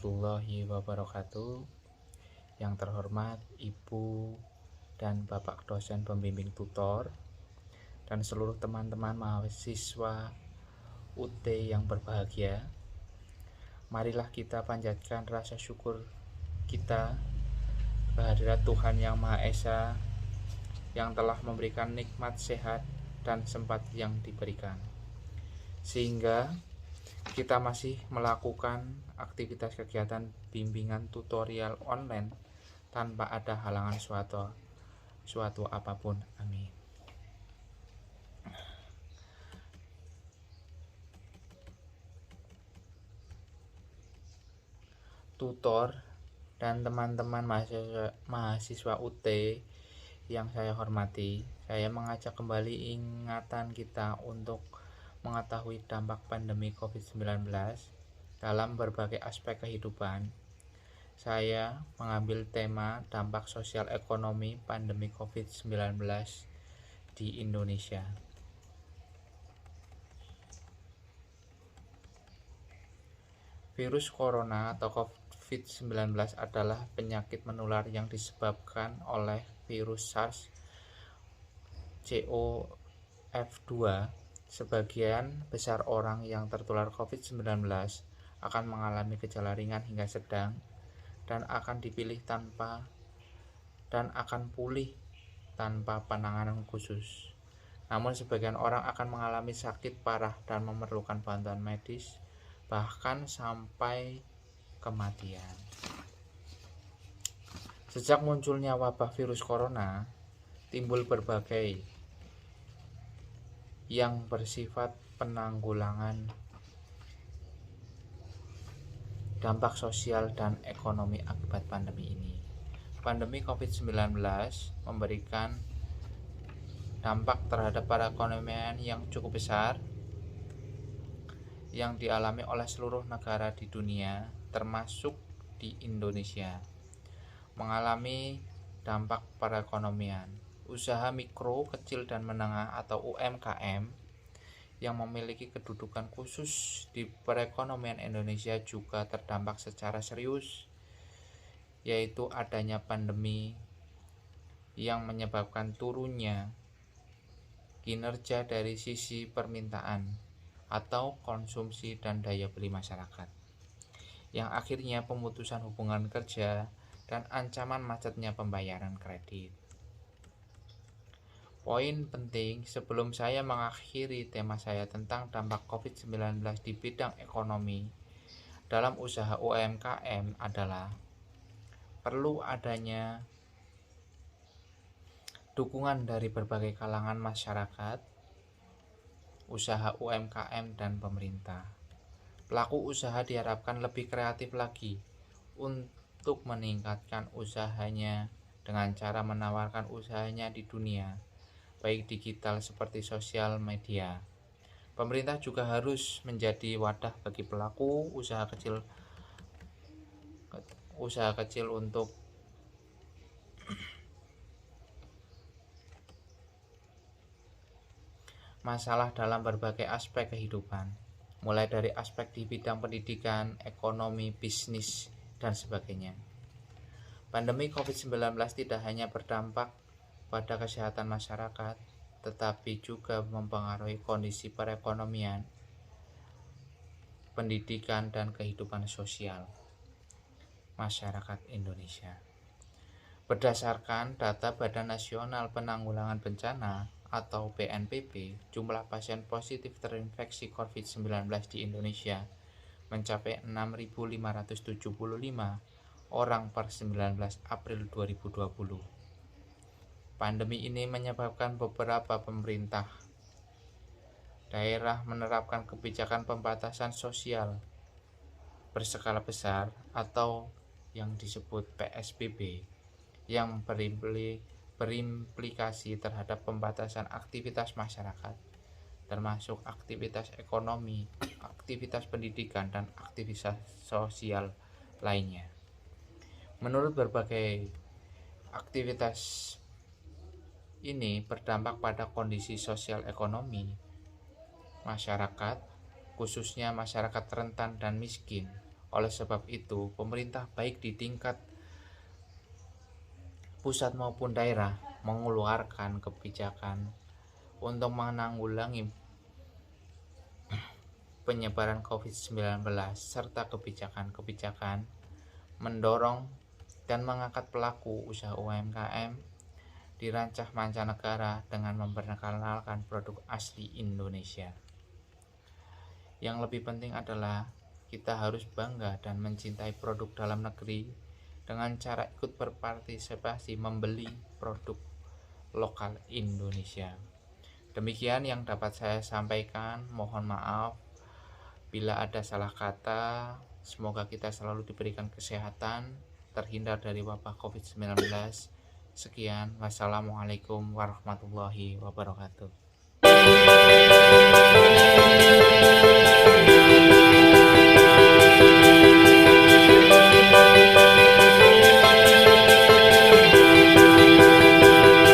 warahmatullahi wabarakatuh. Yang terhormat Ibu dan Bapak dosen pembimbing tutor dan seluruh teman-teman mahasiswa UT yang berbahagia, marilah kita panjatkan rasa syukur kita kehadirat Tuhan Yang Maha Esa yang telah memberikan nikmat sehat dan sempat yang diberikan, sehingga kita masih melakukan aktivitas kegiatan bimbingan tutorial online tanpa ada halangan suatu apapun. Amin. Tutor dan teman-teman mahasiswa UT yang saya hormati, saya mengajak kembali ingatan kita untuk mengetahui dampak pandemi COVID-19 dalam berbagai aspek kehidupan. Saya mengambil tema dampak sosial ekonomi pandemi COVID-19 di Indonesia. Virus corona atau COVID-19 adalah penyakit menular yang disebabkan oleh virus SARS-CoV-2. Sebagian besar orang yang tertular COVID-19 akan mengalami gejala ringan hingga sedang dan akan pulih tanpa penanganan khusus. Namun sebagian orang akan mengalami sakit parah dan memerlukan bantuan medis, bahkan sampai kematian. Sejak munculnya wabah virus corona, timbul berbagai yang bersifat penanggulangan dampak sosial dan ekonomi akibat pandemi ini. Pandemi COVID-19 memberikan dampak terhadap perekonomian yang cukup besar yang dialami oleh seluruh negara di dunia, termasuk di Indonesia. Mengalami dampak perekonomian, usaha mikro, kecil, dan menengah atau UMKM yang memiliki kedudukan khusus di perekonomian Indonesia juga terdampak secara serius, yaitu adanya pandemi yang menyebabkan turunnya kinerja dari sisi permintaan atau konsumsi dan daya beli masyarakat, yang akhirnya pemutusan hubungan kerja dan ancaman macetnya pembayaran kredit. Poin penting sebelum saya mengakhiri tema saya tentang dampak COVID-19 di bidang ekonomi dalam usaha UMKM adalah perlu adanya dukungan dari berbagai kalangan masyarakat, usaha UMKM, dan pemerintah. Pelaku usaha diharapkan lebih kreatif lagi untuk meningkatkan usahanya dengan cara menawarkan usahanya di dunia, baik digital seperti sosial media. Pemerintah juga harus menjadi wadah bagi pelaku usaha kecil untuk masalah dalam berbagai aspek kehidupan, mulai dari aspek di bidang pendidikan, ekonomi, bisnis, dan sebagainya. Pandemi COVID-19 tidak hanya berdampak pada kesehatan masyarakat, tetapi juga mempengaruhi kondisi perekonomian, pendidikan, dan kehidupan sosial masyarakat Indonesia. Berdasarkan data Badan Nasional Penanggulangan Bencana atau BNPB, jumlah pasien positif terinfeksi COVID-19 di Indonesia mencapai 6.575 orang per 19 April 2020. Pandemi ini menyebabkan beberapa pemerintah daerah menerapkan kebijakan pembatasan sosial berskala besar atau yang disebut PSBB yang berimplikasi terhadap pembatasan aktivitas masyarakat, termasuk aktivitas ekonomi, aktivitas pendidikan, dan aktivitas sosial lainnya. Menurut berbagai aktivitas ini berdampak pada kondisi sosial ekonomi masyarakat, khususnya masyarakat rentan dan miskin, Oleh sebab itu, pemerintah baik di tingkat pusat maupun daerah mengeluarkan kebijakan untuk menanggulangi penyebaran COVID-19 serta kebijakan-kebijakan mendorong dan mengangkat pelaku usaha UMKM dirancang mancanegara dengan memperkenalkan produk asli Indonesia. Yang lebih penting adalah kita harus bangga dan mencintai produk dalam negeri dengan cara ikut berpartisipasi membeli produk lokal Indonesia. Demikian yang dapat saya sampaikan. Mohon maaf bila ada salah kata. Semoga kita selalu diberikan kesehatan, terhindar dari wabah COVID-19. Sekian, wassalamualaikum warahmatullahi wabarakatuh.